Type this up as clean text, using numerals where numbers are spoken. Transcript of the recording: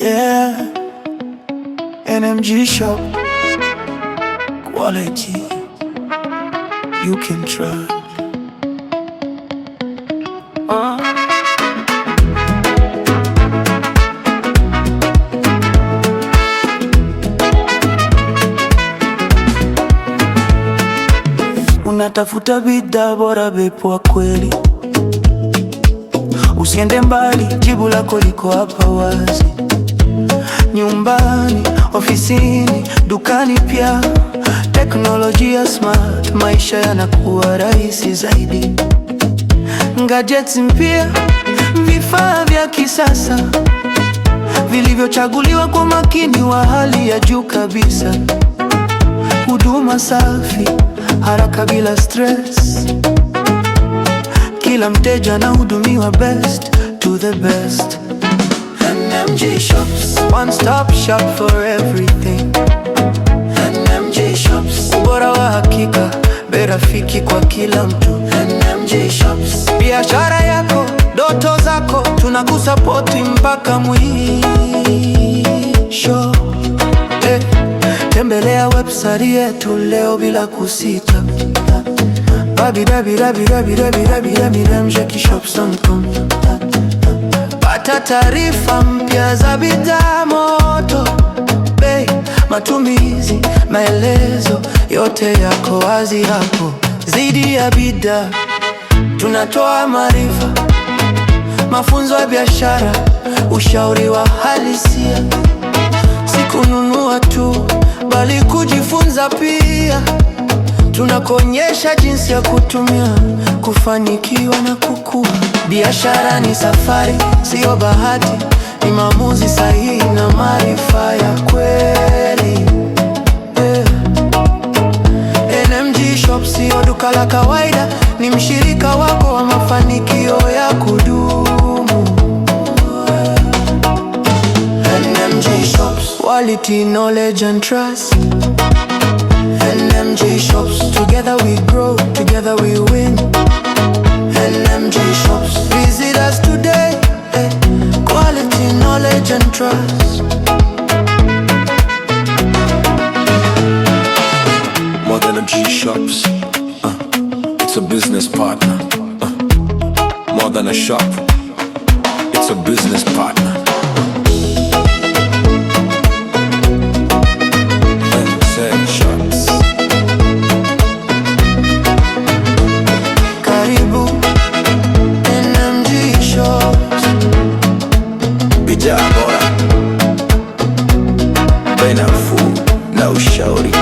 Yeah, NMG shop, quality you can try. Unatafuta bidhaa bora, bepo wa kweli, usiende mbali, jibu lako liko hapa wazi. Nyumbani, ofisini, dukani pia, teknolojia smart, maisha yanakuwa rahisi zaidi. Gadgets mpya, vifaa vya kisasa vilivyochaguliwa kwa makini wa hali ya juu kabisa. Huduma safi, haraka bila stress, kila mteja anahudumiwa best to the best. NMG Shops, one stop shop for everything. NMG Shops, ubora wa hakika, bei rafiki kwa kila mtu. NMG Shops, biashara yako, ndoto zako, tunakusapoti mpaka mwisho. Tembelea website yetu leo bila kusita, www.nmgshops.com. Pata taarifa mpya za bidhaa moto, bei, matumizi, maelezo yote yako wazi hapo. Zaidi ya bidhaa, tunatoa maarifa, mafunzo ya biashara, ushauri wa halisia. Si kununua tu, bali kujifunza pia. Tunakuonyesha jinsi ya kutumia, kufanikiwa na kukua. Biashara ni safari, sio bahati, ni maamuzi sahihi na maarifa ya kweli. NMG Shops sio duka la kawaida, ni mshirika wako wa mafanikio ya kudumu. NMG Shops, quality, knowledge and trust. NMG Shops, together we grow, together we win. NMG Shops, visit us today. Quality, knowledge and trust. More than a G Shops, it's a business partner. More than a shop, it's a business partner. Karibu NMG Shops, bidhaa bora, bei nafuu na ushauri.